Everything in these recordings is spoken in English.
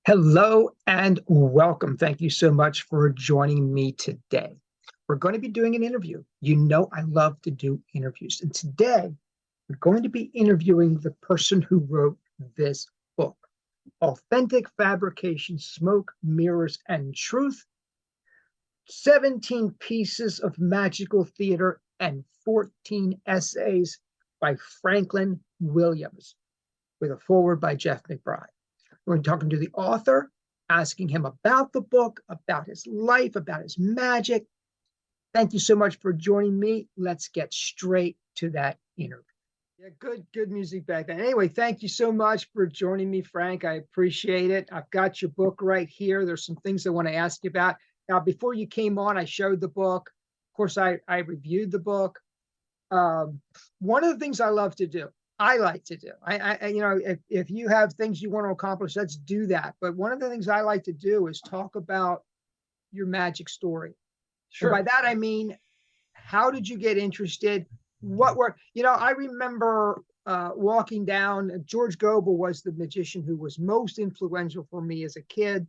Hello and welcome. Thank you so much for joining me today. We're going to be doing an interview. You know, I love to do interviews. And today, we're going to be interviewing the person who wrote this book, Authentic Fabrications, Smoke, Mirrors, and Truth, 17 Pieces of Magical Theater and 14 Essays by Franklin Williams, with a foreword by Jeff McBride. We're talking to the author, asking him about the book, about his life, about his magic. Thank you so much for joining me. Let's get straight to that interview. Yeah, good music back then. Anyway, thank you so much for joining me, Frank. I appreciate it. I've got your book right here. There's some things I want to ask you about. Now, before you came on, I showed the book. Of course, I reviewed the book. One of the things I like to do, if you have things you want to accomplish, let's do that. But one of the things I like to do is talk about your magic story. Sure. And by that, I mean, how did you get interested? I remember walking down, George Gobel was the magician who was most influential for me as a kid.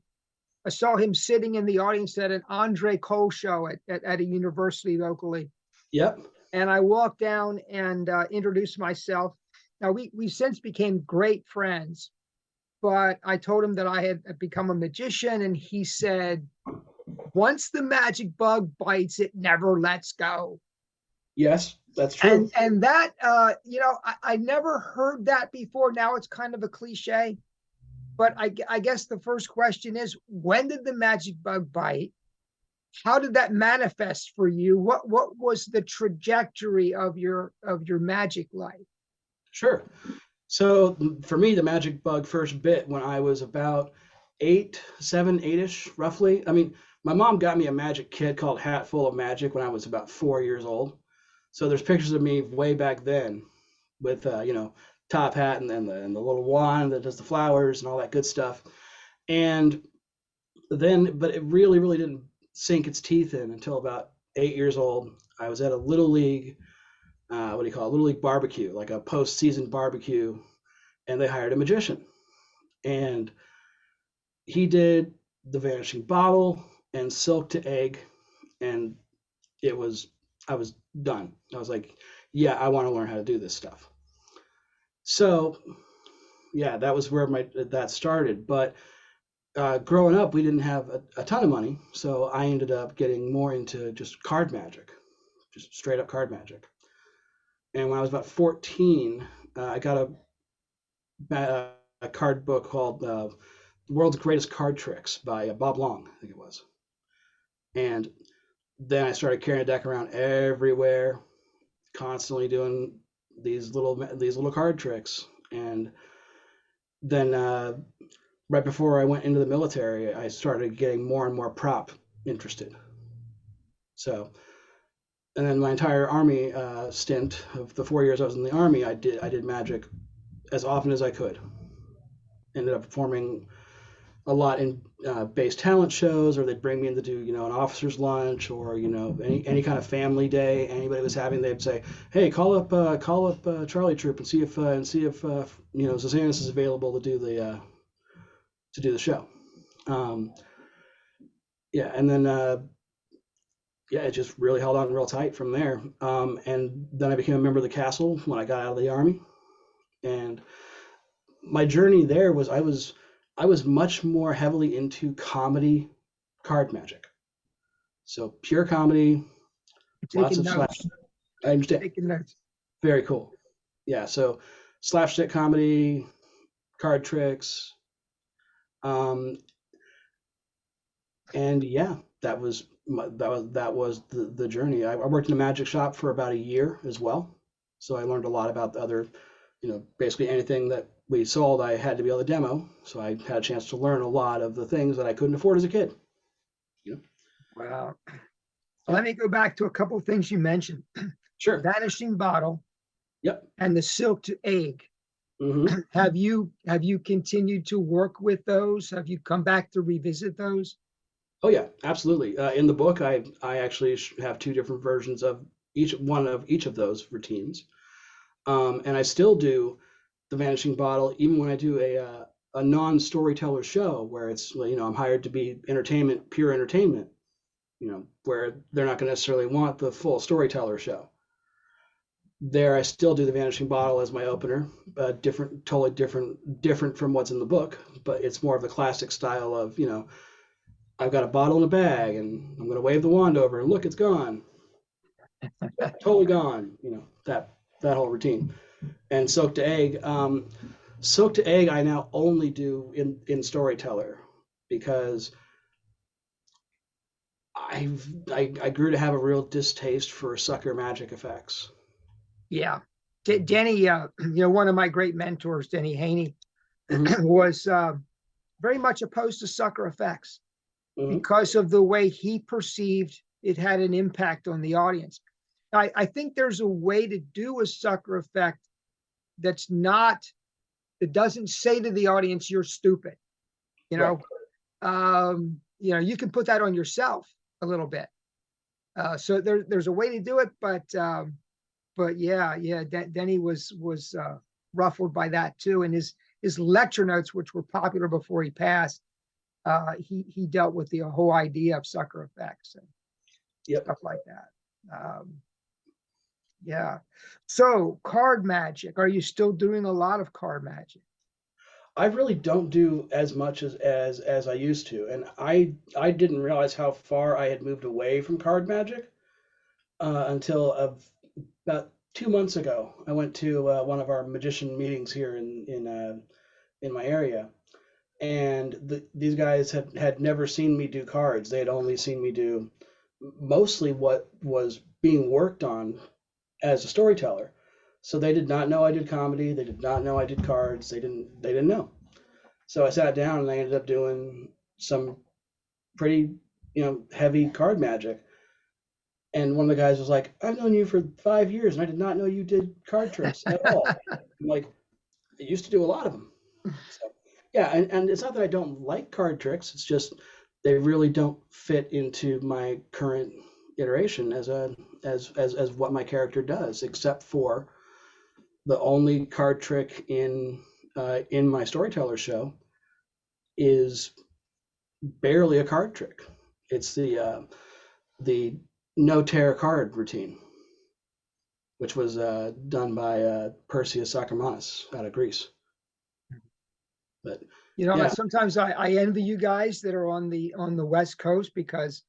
I saw him sitting in the audience at an Andre Cole show at a university locally. Yep. And I walked down and introduced myself. Now, we since became great friends, but I told him that I had become a magician, and he said, once the magic bug bites, it never lets go. Yes, that's true. And that, I never heard that before. Now it's kind of a cliche, but I guess the first question is, when did the magic bug bite? How did that manifest for you? What was the trajectory of your magic life? Sure. So for me, the magic bug first bit when I was about 8-ish, roughly. I mean, my mom got me a magic kit called Hat Full of Magic when I was about 4 years old. So there's pictures of me way back then with, top hat and the little wand that does the flowers and all that good stuff. And then, but it really, really didn't sink its teeth in until about 8 years old. I was at a little league, what do you call it? Little league barbecue, like a postseason barbecue, and they hired a magician, and he did the vanishing bottle and silk to egg, and I was done. I was like, yeah, I want to learn how to do this stuff. So yeah, that was where that started. But growing up, we didn't have a ton of money, so I ended up getting more into just card magic, just straight up card magic. And when I was about 14, I got a card book called "The World's Greatest Card Tricks" by Bob Long, I think it was. And then I started carrying a deck around everywhere, constantly doing these little card tricks. And then right before I went into the military, I started getting more and more prop interested. So, and then my entire army stint of the 4 years I was in the army, I did magic as often as I could. Ended up performing a lot in base talent shows, or they'd bring me in to do an officer's lunch, or any kind of family day anybody was having. They'd say, "Hey, call up Charlie Troop and see if Susanus is available to do the show." Um, yeah, and then yeah, it just really held on real tight from there. And then I became a member of the castle when I got out of the army, and my journey there was I was much more heavily into comedy card magic. So pure comedy, You're lots taking of slash. notes. I understand. Taking notes. Very cool. Yeah. So slapstick comedy, card tricks, um, and yeah, that was the journey. I worked in a magic shop for about a year as well, so I learned a lot about the other, basically anything that we sold. I had to be able to demo, so I had a chance to learn a lot of the things that I couldn't afford as a kid. You know? Wow. Yeah. Let me go back to a couple of things you mentioned. Sure. Vanishing bottle Yep. and the silk to egg. Hmm. Have you continued to work with those? Have you come back to revisit those? Oh yeah, absolutely. In the book, I actually have two different versions of each of those routines, and I still do the vanishing bottle even when I do a non-storyteller show where it's, you know, I'm hired to be entertainment, pure entertainment, you know, where they're not going to necessarily want the full storyteller show. There, I still do the Vanishing Bottle as my opener, different, totally different from what's in the book, but it's more of the classic style of, you know, I've got a bottle in a bag and I'm going to wave the wand over and look, it's gone, totally gone, you know, that whole routine. And Soak to Egg, Soak to Egg, I now only do in Storyteller because I grew to have a real distaste for sucker magic effects. Yeah. Denny, you know, one of my great mentors, Denny Haney, Mm-hmm. was very much opposed to sucker effects Mm-hmm. because of the way he perceived it had an impact on the audience. I think there's a way to do a sucker effect that's not, that doesn't say to the audience, you're stupid. You Right. know, you can put that on yourself a little bit. So there's a way to do it, but yeah, Denny was ruffled by that too, and his lecture notes, which were popular before he passed, he dealt with the whole idea of sucker effects and Yep. stuff like that. Yeah. So card magic, are you still doing a lot of card magic? I really don't do as much as I used to, and I didn't realize how far I had moved away from card magic until about 2 months ago. I went to one of our magician meetings here in my area, and these guys had never seen me do cards. They had only seen me do mostly what was being worked on as a storyteller. So they did not know I did comedy. They did not know I did cards. They didn't know. So I sat down and I ended up doing some pretty, you know, heavy card magic. And one of the guys was like, "I've known you for 5 years and I did not know you did card tricks at all." I'm like, "I used to do a lot of them." So yeah, and it's not that I don't like card tricks. It's just they really don't fit into my current iteration as what my character does, except for the only card trick in my storyteller show is barely a card trick. It's the no tear card routine, which was done by Perseus Sakarmanis out of Greece. But You know, yeah. sometimes I envy you guys that are on the West Coast because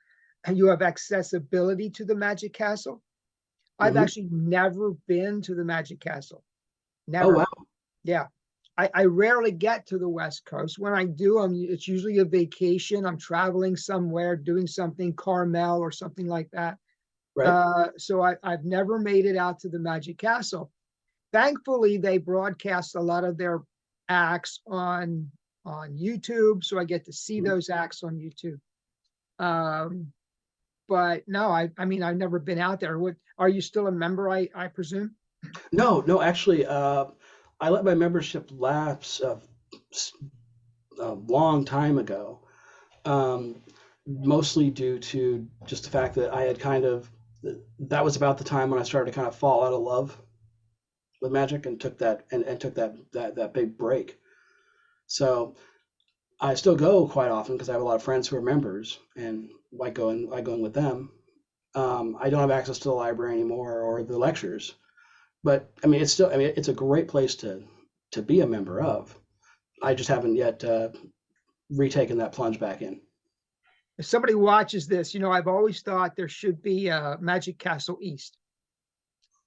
you have accessibility to the Magic Castle. I've Hmm. actually never been to the Magic Castle. Oh Never. wow. Yeah. I rarely get to the West Coast. When I do, it's usually a vacation. I'm traveling somewhere, doing something, Carmel or something like that. Right. So I've never made it out to the Magic Castle. Thankfully, they broadcast a lot of their acts on YouTube, so I get to see Mhm. those acts on YouTube. Um, but no, I mean I've never been out there. What are you still a member? I presume. No, no, actually, I let my membership lapse a long time ago, um, mostly due to just the fact that I had kind of, that was about the time when I started to kind of fall out of love with magic and took that big break. So I still go quite often because I have a lot of friends who are members and I go in with them. I don't have access to the library anymore or the lectures, but I mean, it's a great place to be a member of. I just haven't yet retaken that plunge back in. If somebody watches this, I've always thought there should be a Magic Castle East,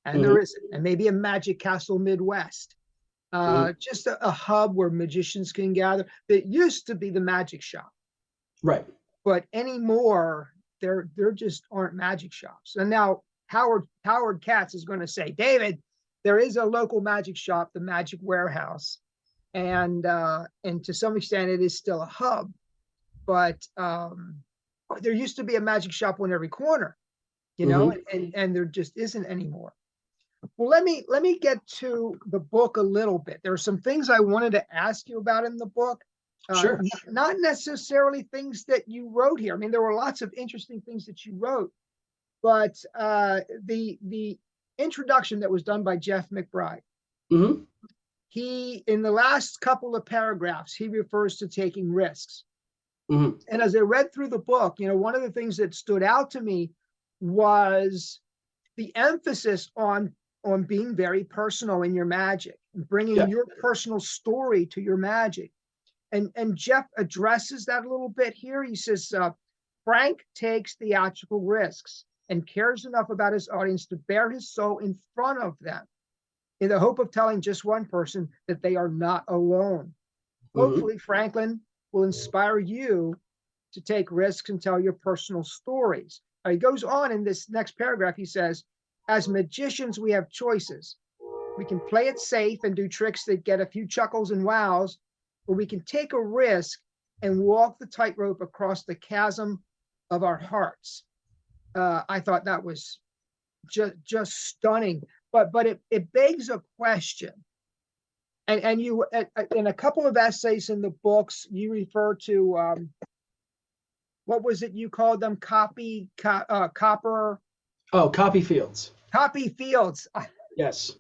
and Hmm. there isn't, and maybe a Magic Castle Midwest. Hmm. Just a hub where magicians can gather. That used to be the magic shop, Right. but anymore there just aren't magic shops. And now Howard Katz is going to say, David, there is a local magic shop, the Magic Warehouse, and to some extent it is still a hub, but there used to be a magic shop on every corner, Hmm. and there just isn't anymore. Well, let me get to the book a little bit. There are some things I wanted to ask you about in the book, Sure. not necessarily things that you wrote here. I mean, there were lots of interesting things that you wrote, but the introduction that was done by Jeff McBride, Hmm. in the last couple of paragraphs, he refers to taking risks. Mm-hmm. And as I read through the book, one of the things that stood out to me was the emphasis on being very personal in your magic, bringing Yeah. your personal story to your magic. And Jeff addresses that a little bit here. He says, Frank takes theatrical risks and cares enough about his audience to bare his soul in front of them in the hope of telling just one person that they are not alone. Mm-hmm. Hopefully, Franklin will inspire you to take risks and tell your personal stories. Now, he goes on in this next paragraph. He says, as magicians, we have choices. We can play it safe and do tricks that get a few chuckles and wows, or we can take a risk and walk the tightrope across the chasm of our hearts. I thought that was just stunning. But it begs a question. And you, in a couple of essays in the books, you refer to what was it you called them? Copper Oh, copy fields. copy fields. Yes.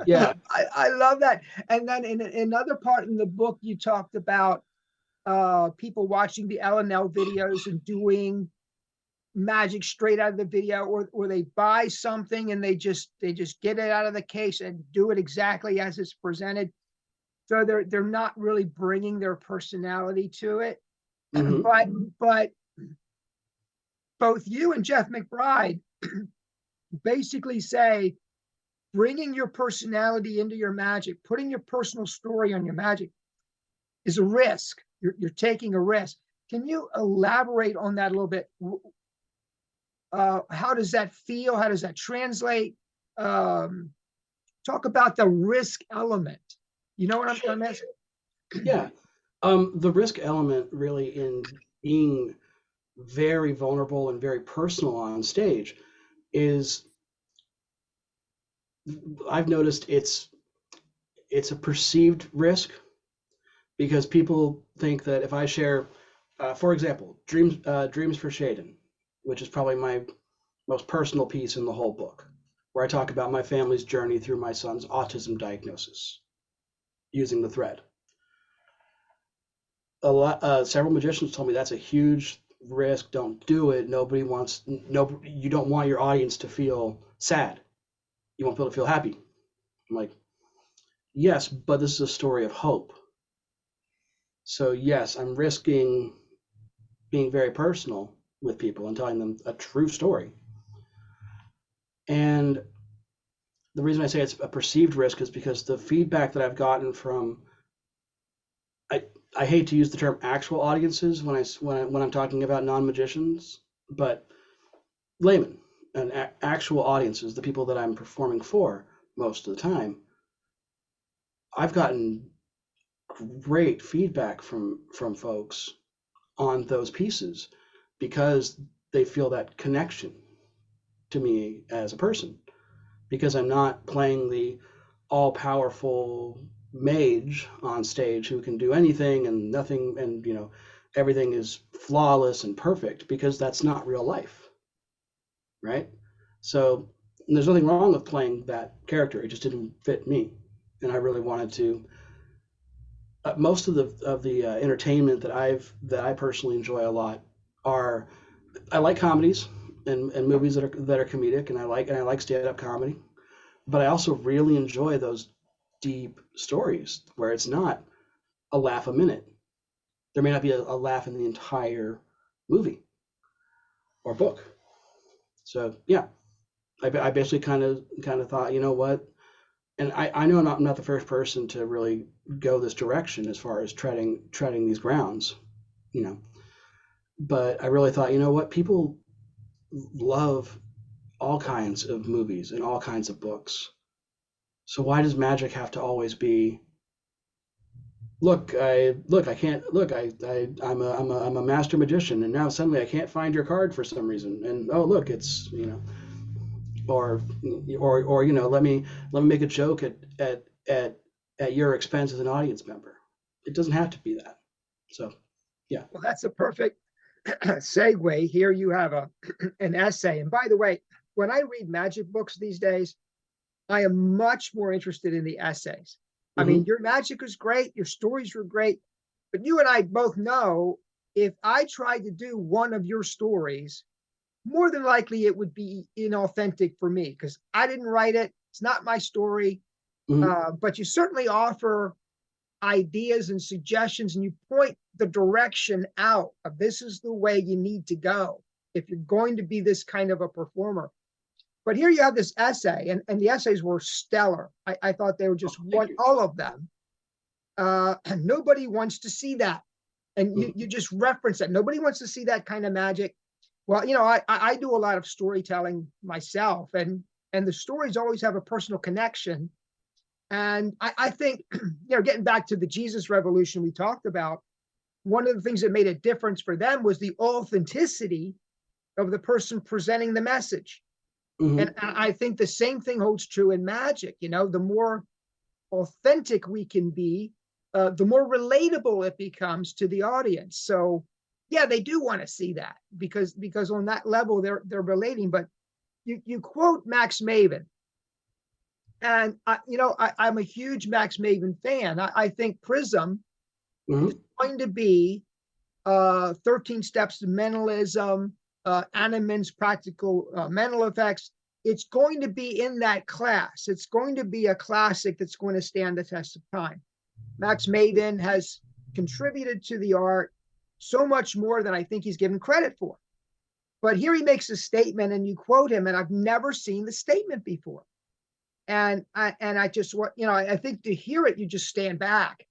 Yeah. I love that. And then in another part in the book, you talked about people watching the L&L videos and doing magic straight out of the video, or they buy something and they just get it out of the case and do it exactly as it's presented. So they're not really bringing their personality to it. Mm-hmm. But both you and Jeff McBride basically say bringing your personality into your magic, putting your personal story on your magic is a risk. You're taking a risk. Can you elaborate on that a little bit? How does that feel? How does that translate? Talk about the risk element. You know what I'm asking? Yeah. The risk element really in being very vulnerable and very personal on stage is, I've noticed it's a perceived risk, because people think that if I share, for example, Dreams for Shaden, which is probably my most personal piece in the whole book, where I talk about my family's journey through my son's autism diagnosis using the thread. Several magicians told me that's a huge risk. Don't do it. You don't want your audience to feel sad. You want people to feel happy. I'm like, yes, but this is a story of hope. So yes, I'm risking being very personal with people and telling them a true story. And the reason I say it's a perceived risk is because the feedback that I've gotten from, I hate to use the term actual audiences when I'm talking about non-magicians, but laymen and actual audiences, the people that I'm performing for most of the time, I've gotten great feedback from folks on those pieces because they feel that connection to me as a person, because I'm not playing the all-powerful mage on stage who can do anything and nothing, and everything is flawless and perfect, because that's not real life, right? So there's nothing wrong with playing that character. It just didn't fit me, and I really wanted to. Most of the entertainment that I personally enjoy a lot are, I like comedies and movies that are comedic, and I like stand-up comedy, but I also really enjoy those deep stories where it's not a laugh a minute. There may not be a laugh in the entire movie or book. So yeah, I basically kind of thought, you know what, and I know I'm not the first person to really go this direction as far as treading these grounds, but I really thought, you know what, people love all kinds of movies and all kinds of books. So why does magic have to always be, I can't look, I'm a master magician, and now suddenly I can't find your card for some reason, and oh look, it's or let me make a joke at your expense as an audience member. It doesn't have to be that. So yeah. Well, that's a perfect segue. Here you have an essay. And by the way, when I read magic books these days, I am much more interested in the essays. I mean, Hmm. your magic was great, your stories were great, but you and I both know if I tried to do one of your stories, more than likely it would be inauthentic for me because I didn't write it. It's not my story. Hmm. But you certainly offer ideas and suggestions and you point the direction out of this is the way you need to go if you're going to be this kind of a performer. But here you have this essay, and the essays were stellar. I thought they were Oh, just thank one, you. all of them. And nobody wants to see that. And Hmm. you just reference that. Nobody wants to see that kind of magic. Well, I do a lot of storytelling myself, and the stories always have a personal connection. And I think, getting back to the Jesus revolution we talked about, one of the things that made a difference for them was the authenticity of the person presenting the message. And Hmm. I think the same thing holds true in magic. The more authentic we can be, the more relatable it becomes to the audience. So, yeah, they do want to see that because on that level they're relating. But you quote Max Maven, and I'm a huge Max Maven fan. I think Prism is Hmm. going to be 13 Steps to Mentalism, Animan's Practical Mental Effects. It's going to be in that class. It's going to be a classic that's going to stand the test of time. Max Maven has contributed to the art so much more than I think he's given credit for. But here he makes a statement and you quote him, and I've never seen the statement before. And I just want, I think to hear it, you just stand back.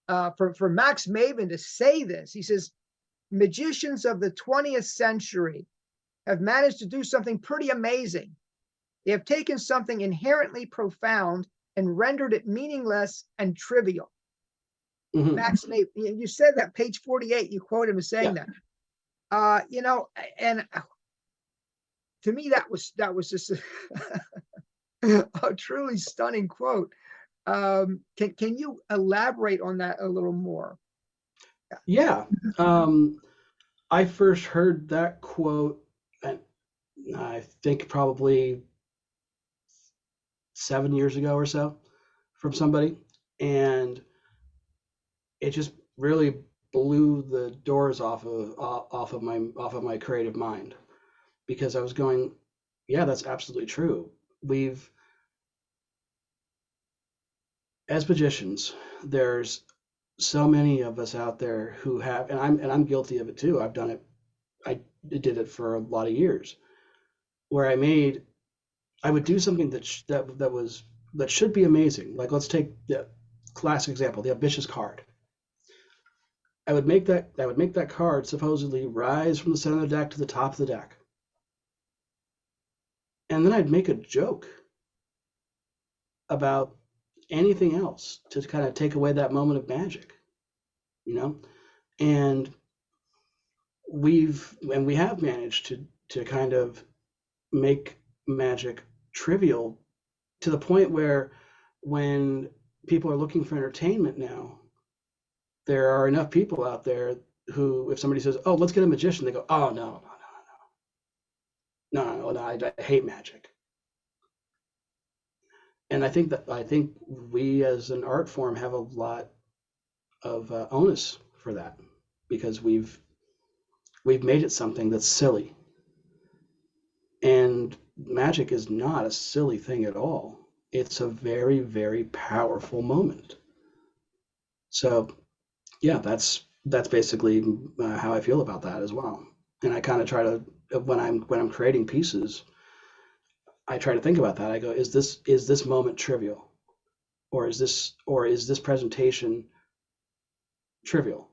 For Max Maven to say this, he says, magicians of the 20th century have managed to do something pretty amazing. They have taken something inherently profound and rendered it meaningless and trivial. Hmm. Max Maven, you said that page 48, you quote him as saying Yeah. that. And to me, that was just a truly stunning quote. Can you elaborate on that a little more? Yeah. Um, I first heard that quote, and I think probably 7 years ago or so from somebody, and it just really blew the doors off of my creative mind because I was going, yeah, that's absolutely true. We've As magicians, there's so many of us out there who have, and I'm guilty of it too. I've done it. I did it for a lot of years, where I would do something that should be amazing. Like let's take the classic example, the ambitious card. I would make that card supposedly rise from the center of the deck to the top of the deck, and then I'd make a joke about anything else to kind of take away that moment of magic, you know. And we have managed to kind of make magic trivial to the point where when people are looking for entertainment now, there are enough people out there who, if somebody says, "Oh, let's get a magician," they go, "Oh no, no, no, no, no, no, I hate magic." And I think we as an art form have a lot of onus for that because we've made it something that's silly, and magic is not a silly thing at all. It's a very, very powerful moment. So yeah, that's basically how I feel about that as well. And I kind of try to when I'm creating pieces, I try to think about that. I go, is this moment trivial, or is this presentation trivial?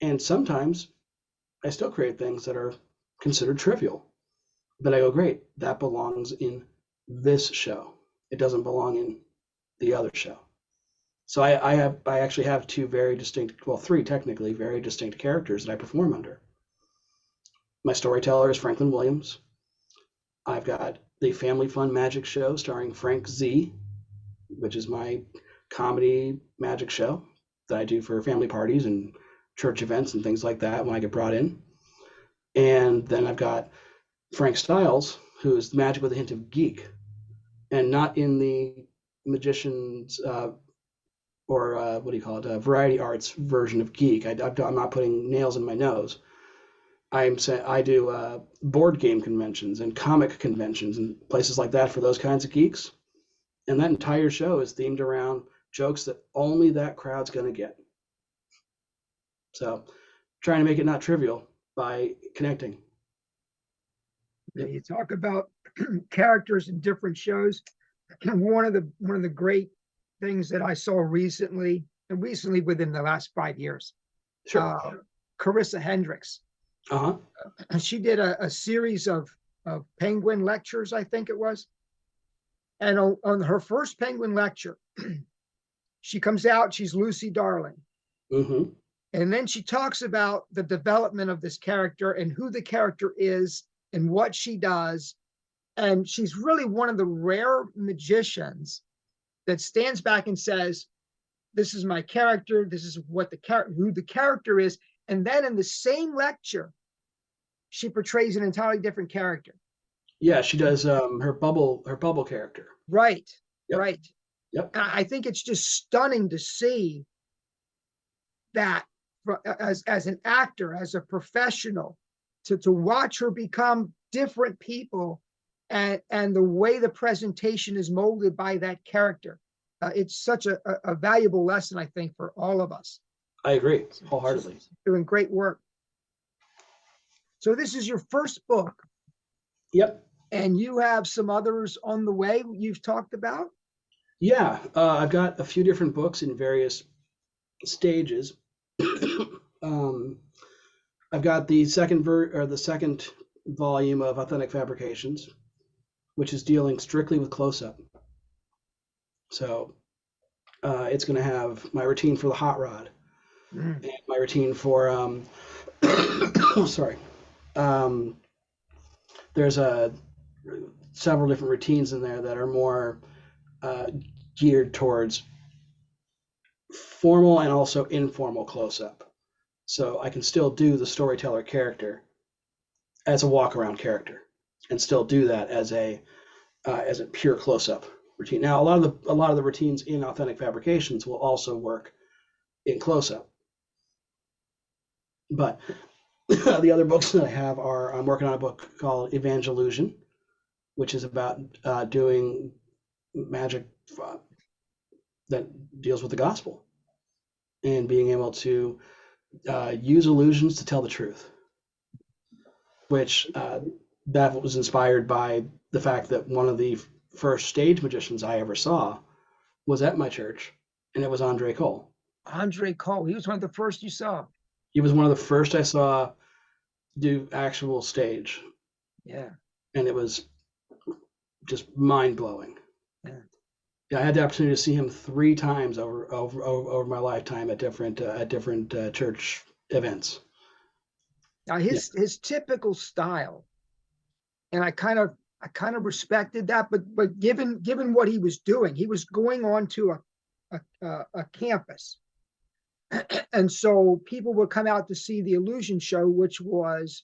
And sometimes I still create things that are considered trivial, but I go, great, that belongs in this show. It doesn't belong in the other show. So I actually have two very distinct, well, three technically very distinct characters that I perform under. My storyteller is Franklin Williams. I've got the Family Fun Magic Show starring Frank Z, which is my comedy magic show that I do for family parties and church events and things like that when I get brought in. And then I've got Frank Styles, who's magic with a hint of geek, and not in the magician's or what do you call it, a variety arts version of geek. I'm not putting nails in my nose. I'm saying I do board game conventions and comic conventions and places like that for those kinds of geeks. And that entire show is themed around jokes that only that crowd's going to get. So trying to make it not trivial by connecting. Yeah, you talk about characters in different shows. One of the great things that I saw recently, and recently within the last 5 years, Sure. Carissa Hendricks. Uh-huh. She did a series of Penguin lectures, I think it was. And on her first Penguin lecture, she comes out, she's Lucy Darling. Mm-hmm. And then she talks about the development of this character and who the character is and what she does. And she's really one of the rare magicians that stands back and says, this is my character, this is what who the character is. And then in the same lecture, she portrays an entirely different character. Yeah, she does her bubble character. Right, Yep. right. Yep. And I think it's just stunning to see that as an actor, as a professional, to watch her become different people, and the way the presentation is molded by that character. It's such a valuable lesson, I think, for all of us. I agree wholeheartedly. She's doing great work. So this is your first book. Yep. And you have some others on the way you've talked about? Yeah, I've got a few different books in various stages. I've got the second volume of Authentic Fabrications, which is dealing strictly with close-up. So it's going to have my routine for the hot rod and my routine for sorry. There's several different routines in there that are more geared towards formal and also informal close-up. So I can still do the storyteller character as a walk-around character, and still do that as a pure close-up routine. Now, a lot of the routines in Authentic Fabrications will also work in close-up, but the other books that I have are, I'm working on a book called Evangelusion, which is about doing magic that deals with the gospel and being able to use illusions to tell the truth, which that was inspired by the fact that one of the first stage magicians I ever saw was at my church, and it was Andre Cole. Andre Cole, he was one of the first you saw. He was one of the first I saw do actual stage. Yeah. And it was just mind-blowing. Yeah. I had the opportunity to see him 3 times over my lifetime at different church events. Now his typical style, and I kind of respected that, but given what he was doing, he was going on to a campus, and so people would come out to see the illusion show, which was,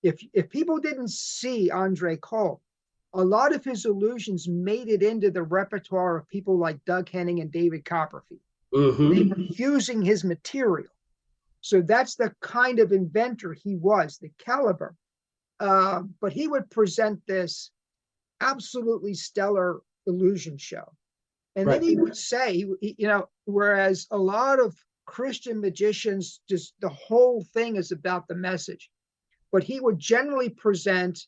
if people didn't see Andre Cole, a lot of his illusions made it into the repertoire of people like Doug Henning and David Copperfield. Mm-hmm. They were using his material. So that's the kind of inventor he was, the caliber. But he would present this absolutely stellar illusion show. And Right. then he would say, whereas a lot of Christian magicians, just the whole thing is about the message. But he would generally present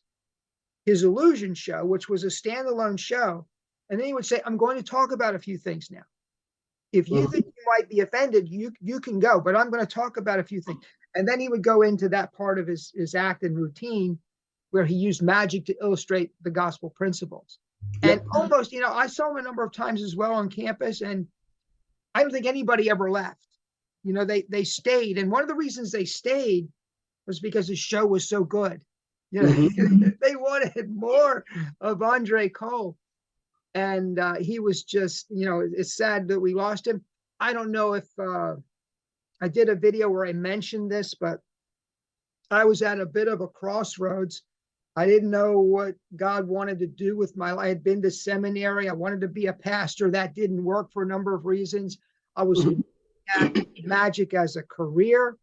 his illusion show, which was a standalone show. And then he would say, I'm going to talk about a few things now. If you think you might be offended, you can go, but I'm going to talk about a few things. And then he would go into that part of his act and routine where he used magic to illustrate the gospel principles. Yep. And almost, I saw him a number of times as well on campus, and I don't think anybody ever left. They stayed. And one of the reasons they stayed was because his show was so good. They wanted more of Andre Cole. And he was just, it's sad that we lost him. I don't know if I did a video where I mentioned this, but I was at a bit of a crossroads. I didn't know what God wanted to do with my life. I had been to seminary. I wanted to be a pastor. That didn't work for a number of reasons. I was Mhm. at magic as a career,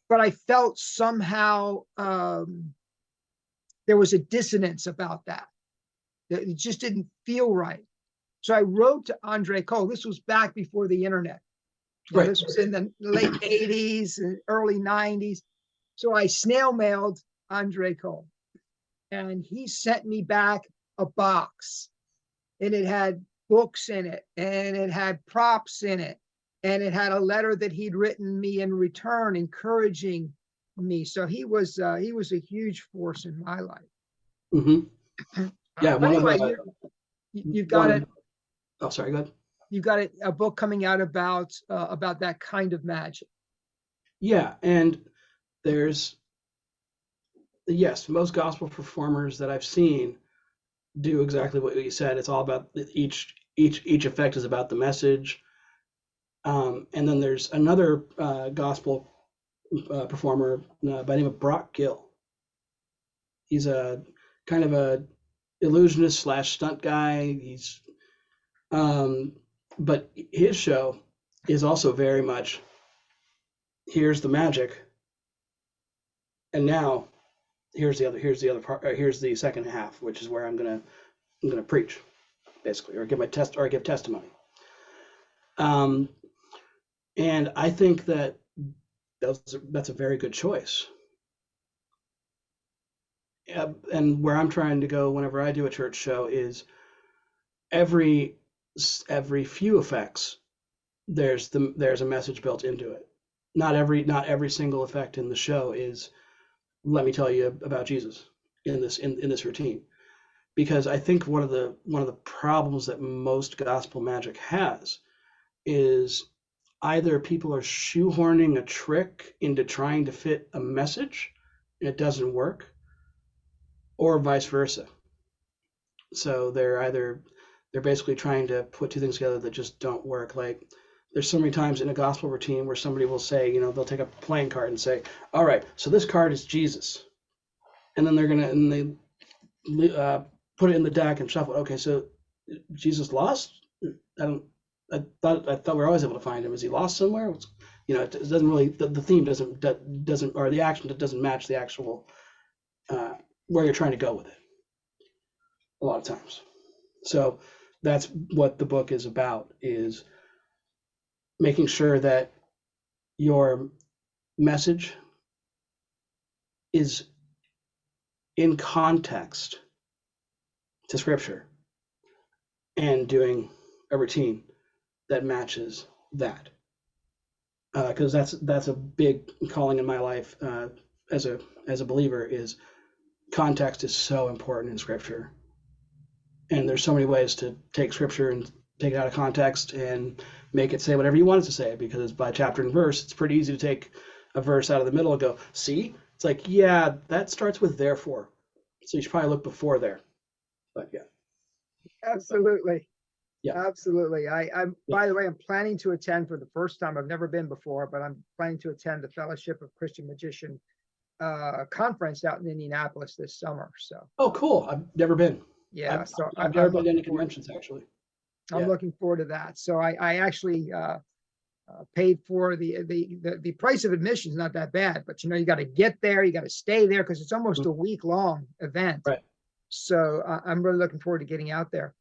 but I felt somehow there was a dissonance about that. It just didn't feel right. So I wrote to Andre Cole. This was back before the internet. Right. This was in the late 80s and early 90s. So I snail mailed Andre Cole, and he sent me back a box, and it had books in it, and it had props in it, and it had a letter that he'd written me in return, encouraging me. So he was a huge force in my life. Hmm. Yeah. But One of anyway, you've got one it. of. Oh, sorry. Go ahead. You've got a book coming out about that kind of magic. Yeah, and there's yes, most gospel performers that I've seen do exactly what you said. It's all about each effect is about the message. And then there's another gospel performer by the name of Brock Gill. He's a kind of a illusionist slash stunt guy. Um, but his show is also very much here's the magic, and now here's the other part. Here's the second half, which is where I'm gonna preach basically, or give testimony. Um, and I think that's a very good choice. And where I'm trying to go whenever I do a church show is every every few effects there's a message built into it. Not every single effect in the show is let me tell you about Jesus in this routine, because I think one of the problems that most gospel magic has is either people are shoehorning a trick into trying to fit a message and it doesn't work, or vice versa. So they're basically trying to put two things together that just don't work. Like there's so many times in a gospel routine where somebody will say, they'll take a playing card and say, "All right, so this card is Jesus," and then they put it in the deck and shuffle. Okay, so Jesus lost. I don't. I thought we were always able to find him. Is he lost somewhere? It doesn't really. The theme doesn't or the action doesn't match the actual where you're trying to go with it. A lot of times. So that's what the book is about: is making sure that your message is in context to Scripture and doing a routine that matches that. Because that's a big calling in my life as a believer. Is context is so important in Scripture, and there's so many ways to take Scripture and take it out of context and make it say whatever you want it to say, because by chapter and verse it's pretty easy to take a verse out of the middle and go, see, it's like, yeah, that starts with therefore, so you should probably look before there. But yeah. Absolutely. Yeah. Absolutely. I'm, Yeah. by the way, I'm planning to attend for the first time. I've never been before, but I'm planning to attend the Fellowship of Christian Magician conference out in Indianapolis this summer. So, Oh, cool. I've never been. yeah, I've, so I've never I'm been to any looking forward. conventions actually. I'm Yeah. looking forward to that. So I actually paid for the price of admission is not that bad, but you got to get there, you got to stay there because it's almost a week long event. Right. So I'm really looking forward to getting out there.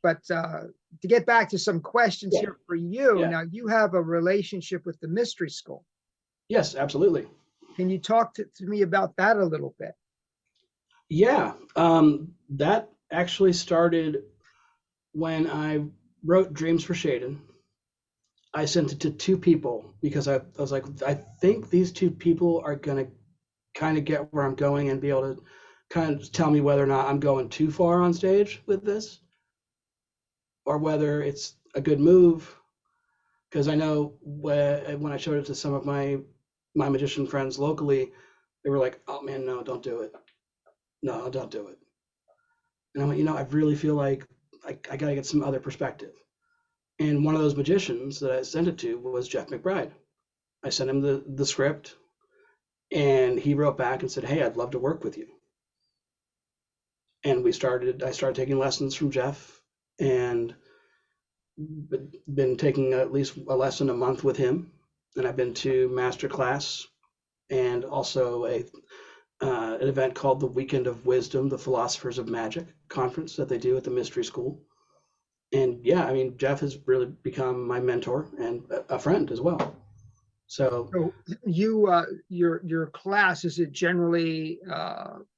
But to get back to some questions Yeah. here for you, Yeah. now you have a relationship with the Mystery School. Yes, absolutely. Can you talk to me about that a little bit? Yeah. That actually started when I wrote Dreams for Shaden. I sent it to two people because I was like, I think these two people are going to kind of get where I'm going and be able to kind of tell me whether or not I'm going too far on stage with this, or whether it's a good move. Because I know when I showed it to some of my magician friends locally, they were like, "Oh man, no, don't do it. No, don't do it." And I went, I really feel like I got to get some other perspective. And one of those magicians that I sent it to was Jeff McBride. I sent him the script, and he wrote back and said, "Hey, I'd love to work with you." And I started taking lessons from Jeff, and been taking at least a lesson a month with him, and I've been to master class and also an event called the Weekend of Wisdom, the Philosophers of Magic conference that they do at the Mystery School. And yeah, I mean, Jeff has really become my mentor and a friend as well. So So your class, is it generally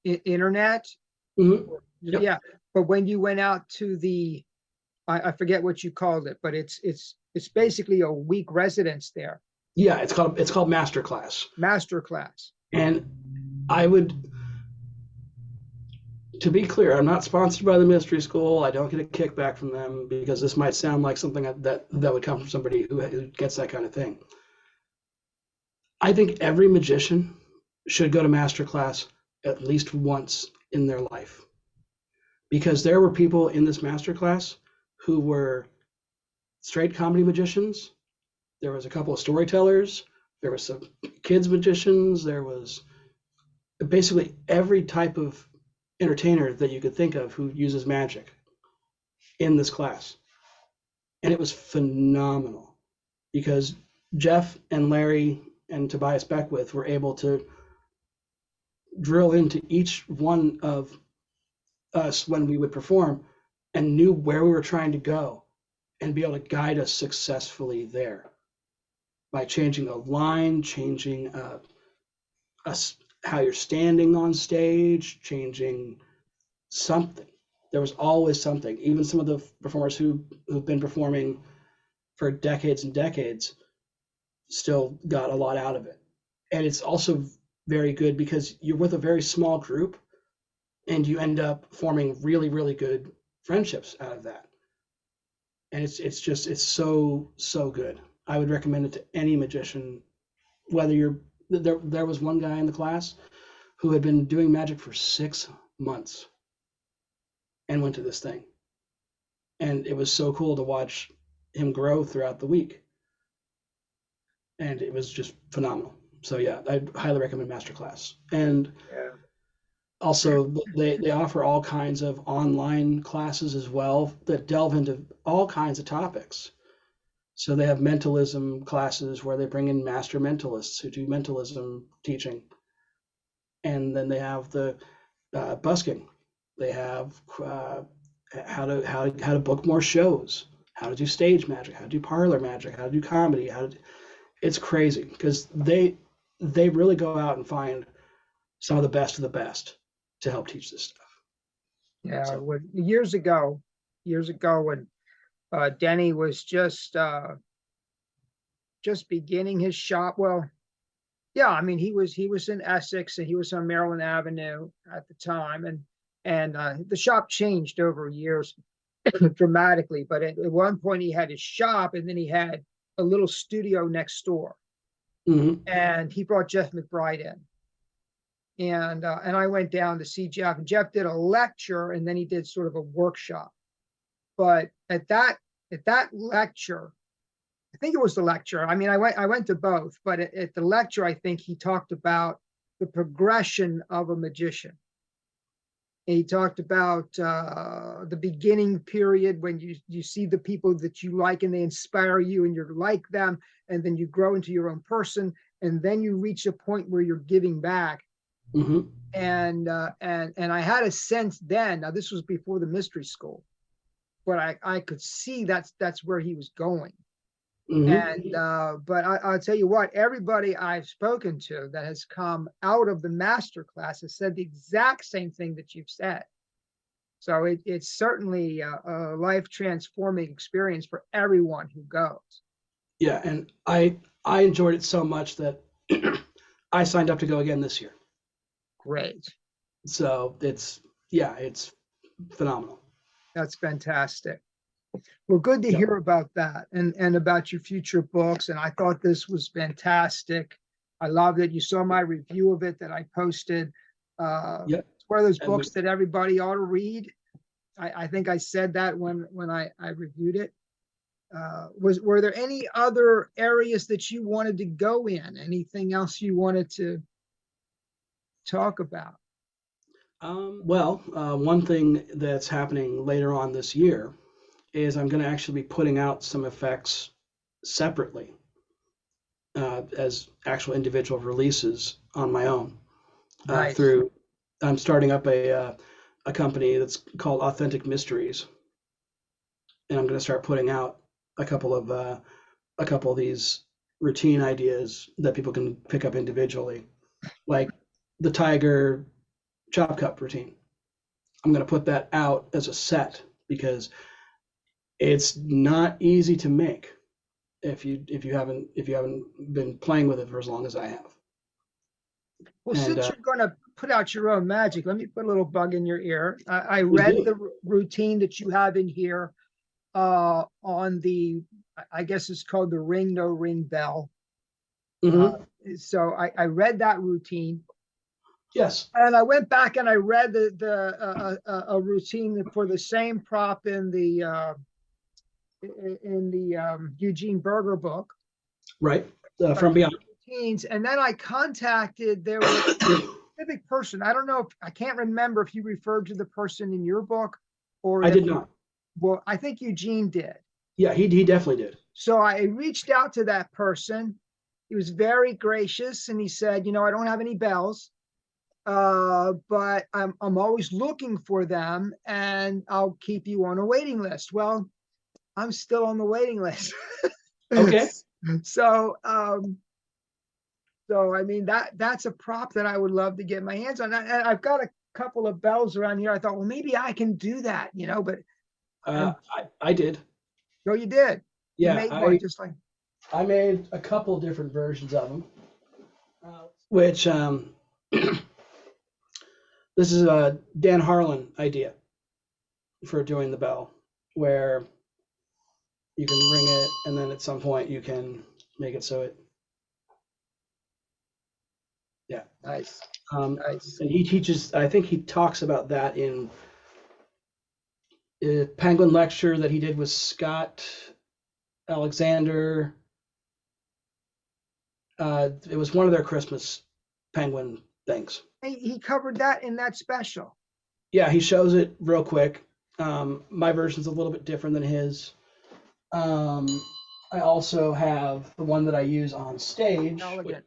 internet? yep, Yeah, but when you went out to the, I forget what you called it, but it's basically a week residence there, yeah, it's called master class. master class. And I would, to be clear, I'm not sponsored by the Mystery School. I don't get a kickback from them because this might sound like something that would come from somebody who gets that kind of thing. I think every magician should go to masterclass at least once in their life, because there were people in this masterclass who were straight comedy magicians. There was a couple of storytellers. There was some kids magicians. There was basically every type of entertainer that you could think of who uses magic in this class. And it was phenomenal because Jeff and Larry and Tobias Beckwith were able to drill into each one of us when we would perform and knew where we were trying to go and be able to guide us successfully there by changing a line, changing us how you're standing on stage, changing something. There was always something. Even some of the performers who've been performing for decades and decades still got a lot out of it. And it's also very good because you're with a very small group and you end up forming really, really good friendships out of that. And it's so good. I would recommend it to any magician, whether you're there was one guy in the class who had been doing magic for 6 months and went to this thing. And it was so cool to watch him grow throughout the week. And it was just phenomenal. So yeah, I highly recommend Masterclass. And Yeah. also they offer all kinds of online classes as well that delve into all kinds of topics. So they have mentalism classes where they bring in master mentalists who do mentalism teaching. And then they have the busking. They have how to book more shows, how to do stage magic, how to do parlor magic, how to do comedy. It's crazy because they really go out and find some of the best to help teach this stuff. Yeah, So years ago when Denny was just beginning his shop. Well, yeah, I mean he was in Essex and he was on Maryland Avenue at the time, and the shop changed over years dramatically. But at one point he had his shop, and then he had a little studio next door, hmm and he brought Jeff McBride in. And I went down to see Jeff. And Jeff did a lecture, and then he did sort of a workshop. But at that lecture, I think it was the lecture. I mean, I went to both, but at the lecture, I think he talked about the progression of a magician. And he talked about the beginning period when you see the people that you like and they inspire you and you're like them, and then you grow into your own person, and then you reach a point where you're giving back. hmm And I had a sense then. Now this was before the mystery school, but I could see that's where he was going. And hmm but I'll tell you what, everybody I've spoken to that has come out of the master class has said the exact same thing that you've said. So it's certainly a life transforming experience for everyone who goes. Yeah, and I enjoyed it so much that I signed up to go again this year. Great. So it's phenomenal. That's fantastic. Well, good to Yep. hear about that and about your future books. And I thought this was fantastic. I love that you saw my review of it that I posted. Yep. It's one of those And books that everybody ought to read. I think I said that when I reviewed it. Were there any other areas that you wanted to go in? Anything else you wanted to talk about? well, one thing that's happening later on this year is I'm going to actually be putting out some effects separately as actual individual releases on my own. Nice. I'm starting up a company that's called Authentic Mysteries, and I'm going to start putting out a couple of these routine ideas that people can pick up individually, like the tiger chop cup routine. I'm going to put that out as a set because it's not easy to make if you haven't been playing with it for as long as I have. Well, And since you're going to put out your own magic, let me put a little bug in your ear. I please read do. the routine that you have in here on the, I guess it's called the ring no ring bell. Mm-hmm. So I read that routine, Yes. and I went back and I read a routine for the same prop in the Eugene Berger book. Right. So I From took Beyond. the routines, and then I contacted. There was a specific person. I don't know if I can't remember if you referred to the person in your book or I if, did not. well, I think Eugene did. Yeah, he definitely did. So I reached out to that person. He was very gracious, and he said, I don't have any bells, but I'm always looking for them, and I'll keep you on a waiting list. Well, I'm still on the waiting list. Okay. So so I mean that's a prop that I would love to get my hands on. I've got a couple of bells around here. I thought, well, maybe I can do that, but I'm, I did. no, you did. You Yeah, made one just like, I made a couple different versions of them, which this is a Dan Harlan idea for doing the bell, where you can ring it, and then at some point you can make it so it, yeah. nice, nice. And he teaches, I think he talks about that in a Penguin lecture that he did with Scott Alexander. It was one of their Christmas Penguin things. He covered that in that special. Yeah, he shows it real quick. My version's a little bit different than his. I also have the one that I use on stage. Elegant.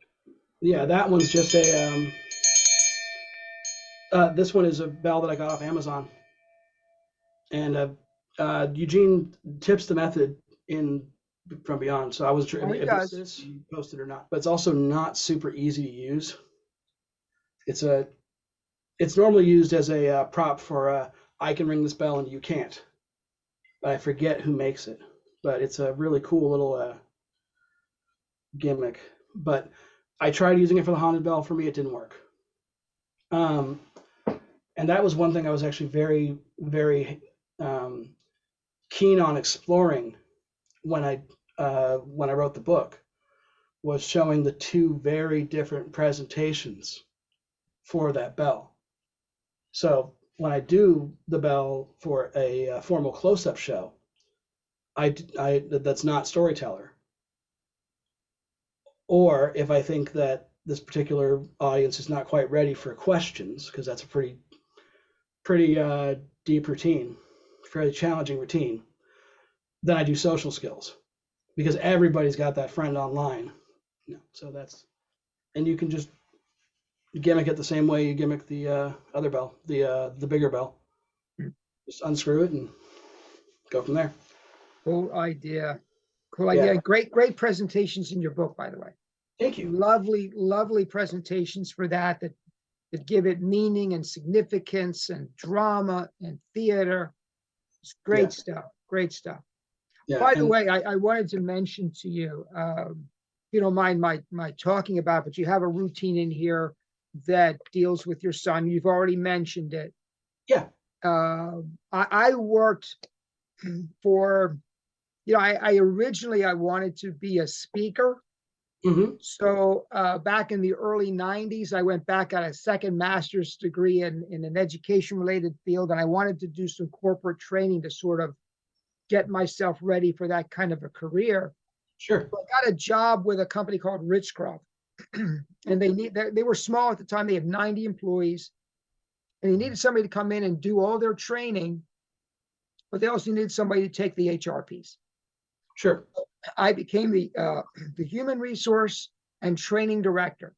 Yeah, that one's just a. This one is a bell that I got off Amazon, and Eugene tips the method in From Beyond. So I was Oh, he if does. this you post it or not, but it's also not super easy to use. It's normally used as a prop for I can ring this bell and you can't. I forget who makes it, but it's a really cool little gimmick. But I tried using it for the haunted bell. For me, it didn't work. And that was one thing I was actually very, very keen on exploring when I wrote the book, was showing the two very different presentations for that bell. So when I do the bell for a formal close-up show, I that's not storyteller. Or if I think that this particular audience is not quite ready for questions, because that's a pretty deep routine, fairly challenging routine, then I do social skills, because everybody's got that friend online. So that's, and you can just gimmick it the same way you gimmick the other bell, the bigger bell. Just unscrew it and go from there. Cool idea. Cool idea. Yeah. Great presentations in your book, by the way. Thank you. Lovely presentations for that give it meaning and significance and drama and theater. It's great stuff. Great stuff. Yeah. By the way, I wanted to mention to you, if you don't mind my talking about, but you have a routine in here that deals with your son. You've already mentioned it. Yeah. I worked for, I originally I wanted to be a speaker. Mm-hmm. So back in the early 90s, I went back, got a second master's degree in an education-related field, and I wanted to do some corporate training to sort of get myself ready for that kind of a career. Sure. So I got a job with a company called Richcroft, and they were small at the time. They had 90 employees, and they needed somebody to come in and do all their training but they also needed somebody to take the HR piece. Sure. I became the human resource and training director.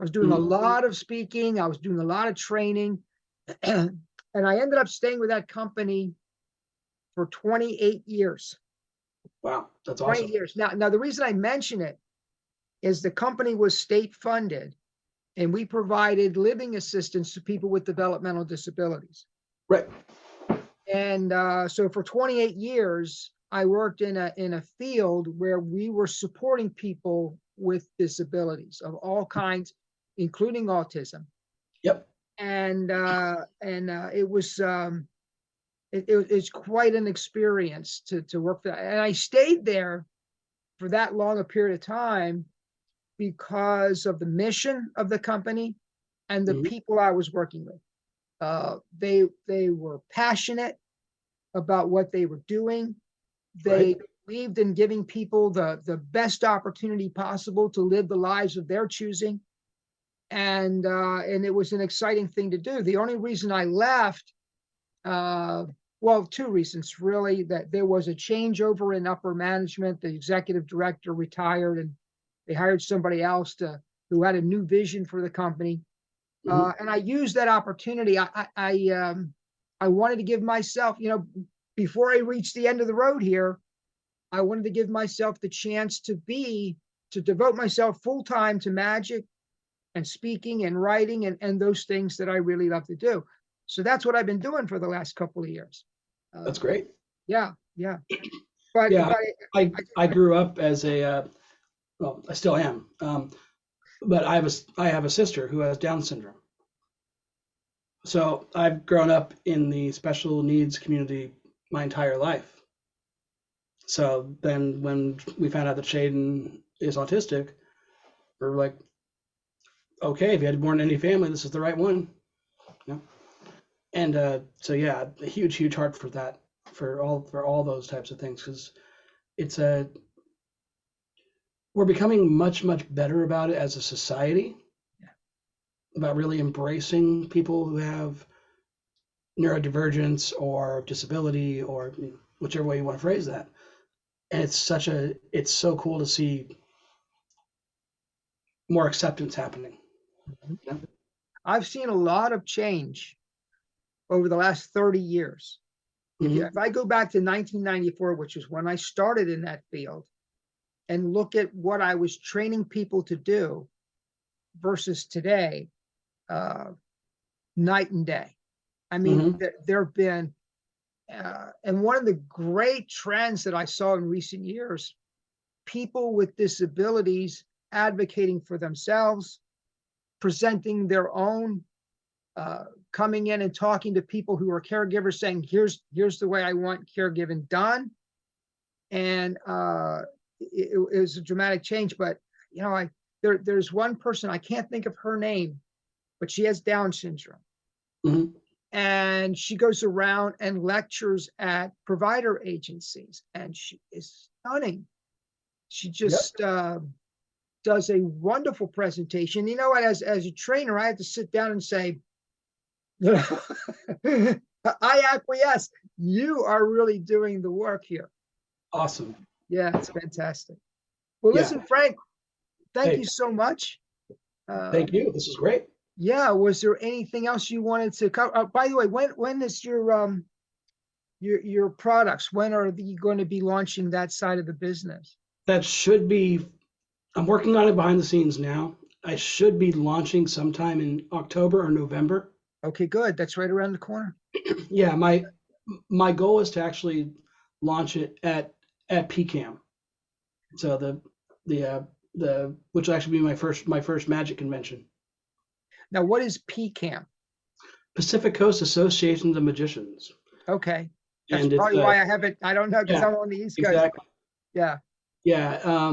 I was doing a Mhm. lot of speaking. I was doing a lot of training, and I ended up staying with that company for 28 years. Wow, that's 28 awesome. years. Now, the reason I mention it is the company was state funded, and we provided living assistance to people with developmental disabilities. Right. And so for 28 years, I worked in a field where we were supporting people with disabilities of all kinds, including autism. Yep. And it was it's quite an experience to work there. And I stayed there for that long a period of time because of the mission of the company and the Mhm. people I was working with. They were passionate about what they were doing. Right. They believed in giving people the best opportunity possible to live the lives of their choosing. And it was an exciting thing to do. The only reason I left, uh, well, two reasons really: that there was a changeover in upper management. The executive director retired, and they hired somebody else who had a new vision for the company. Mhm. And I used that opportunity. I wanted to give myself, before I reached the end of the road here, I wanted to give myself the chance to devote myself full time to magic and speaking and writing and those things that I really love to do. So that's what I've been doing for the last couple of years. That's Uh, great. yeah, yeah. But Yeah, I I grew up as a well, I still am, but I have a sister who has Down syndrome. So I've grown up in the special needs community my entire life. So then when we found out that Shaden is autistic, we're like, okay, if you had born in any family, this is the right one. You know? And so yeah, a huge heart for that, for all those types of things, because it's a we're becoming much better about it as a society, about really embracing people who have neurodivergence or disability or whichever way you want to phrase that. And it's so cool to see more acceptance happening. You know? I've seen a lot of change over the last 30 years. Mm-hmm. If I go back to 1994, which is when I started in that field, and look at what I was training people to do versus today, uh, night and day. I mean, Mm-hmm. there have been, and one of the great trends that I saw in recent years, people with disabilities advocating for themselves, presenting their own, coming in and talking to people who are caregivers, saying, "Here's the way I want caregiving done," and it was a dramatic change. But there's one person, I can't think of her name, but she has Down syndrome, Mm-hmm. and she goes around and lectures at provider agencies, and she is stunning. She Yep. just does a wonderful presentation. You know what? As a trainer, I had to sit down and say, I acquiesce. You are really doing the work here. Awesome. Yeah, it's fantastic. Well, Yeah. listen, Frank, thank you Hey, so much. Uh, thank you. This is great. yeah, was there anything else you wanted to cover? By the way, when is your products? When are you going to be launching that side of the business? That should be. I'm working on it behind the scenes now. I should be launching sometime in October or November. Okay, good. That's right around the corner. Yeah, my goal is to actually launch it at PCAM. So the which will actually be my first magic convention. Now, what is PCAM? Pacific Coast Association of Magicians. Okay, that's And it's probably why I haven't. I don't know because yeah, I'm on the East Coast. exactly. Yeah. Yeah,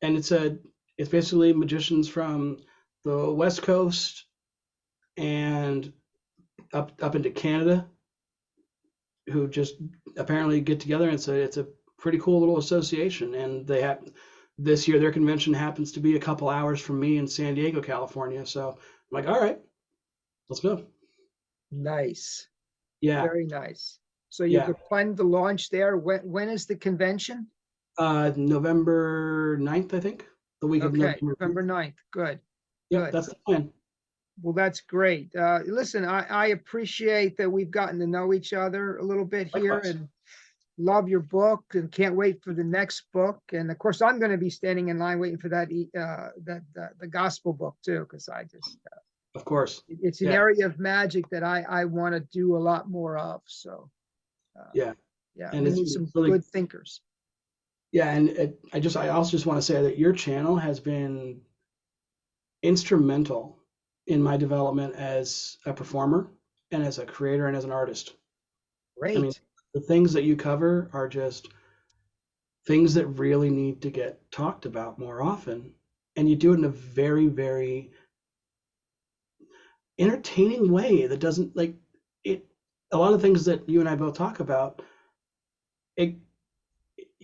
and it's basically magicians from the West Coast and up into Canada who just apparently get together, and it's a pretty cool little association. And they have this year their convention happens to be a couple hours from me in San Diego, California. So I'm like, all right, let's go. Nice. Yeah. Very nice. So you're planning to launch there. When is the convention? November 9th, I think. The week of Okay, November 9th. November 9th. Good. Yep, Good. that's the plan. Well, that's great. Listen, I appreciate that we've gotten to know each other a little bit here, Likewise. and love your book, and can't wait for the next book. And of course, I'm going to be standing in line waiting for that the gospel book too, because I just Of course. it's an area of magic that I want to do a lot more of. So Yeah. yeah, And we it's need some really good thinkers. Yeah, and I also just want to say that your channel has been instrumental in my development as a performer and as a creator and as an artist. I mean, Great. the things that you cover are just things that really need to get talked about more often. And you do it in a very, very entertaining way that doesn't like it. A lot of things that you and I both talk about,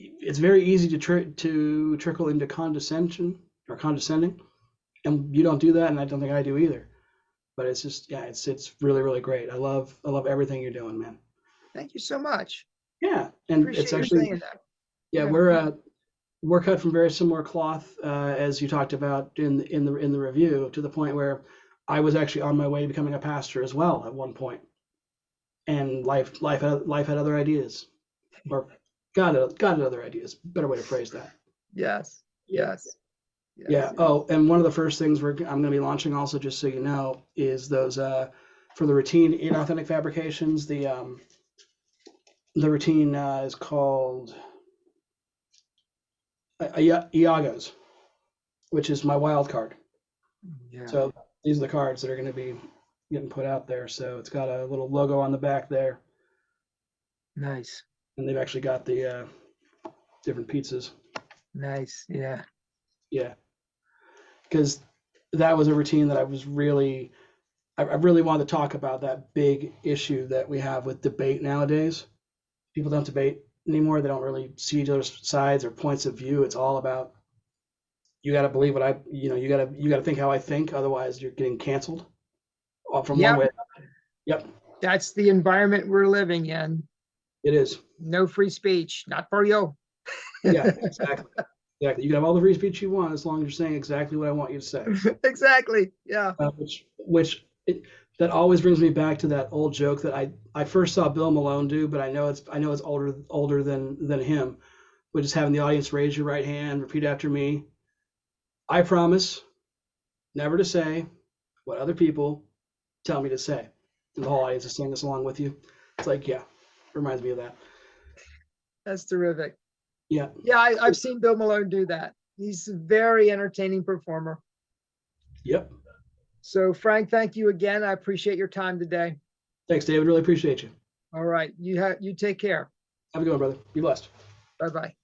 it's very easy to trickle into condescension or condescending, and you don't do that, and I don't think I do either. But it's just, yeah, it's really, really great. I love everything you're doing, man. Thank you so much. Yeah, and it's Appreciate you actually, saying that. yeah, Yeah. we're cut from very similar cloth, as you talked about in the review, to the point where I was actually on my way to becoming a pastor as well at one point, and life had other ideas, or God had other ideas. Better way to phrase that. Yes. Yeah. Yes. Yes. Yeah. Oh, and one of the first things I'm going to be launching also, just so you know, is those for the routine in Authentic Fabrications. The routine is called Iago's, which is my wild card. Yeah. So these are the cards that are going to be getting put out there. So it's got a little logo on the back there, Nice. and they've actually got the different pizzas. Nice. Yeah. Yeah, because that was a routine that I really wanted to talk about, that big issue that we have with debate nowadays. People don't debate anymore. They don't really see each other's sides or points of view. It's all about, you got to believe what you got to think how I think. Otherwise, you're getting canceled from one Yep. way. Yep, That's the environment we're living in. it is. No free speech. Not for you. Yeah, exactly. Exactly. You can have all the free speech you want as long as you're saying exactly what I want you to say. Exactly. Yeah. That always brings me back to that old joke that I first saw Bill Malone do, but I know it's older than him, which is having the audience raise your right hand, repeat after me. I promise never to say what other people tell me to say. And the whole audience is saying this along with you. It's like, yeah, reminds me of that. That's terrific. Yeah. Yeah, I've seen Bill Malone do that. He's a very entertaining performer. Yep. So, Frank, thank you again. I appreciate your time today. Thanks, David. Really appreciate you. All right. You take care. Have a good one, brother. Be blessed. Bye-bye.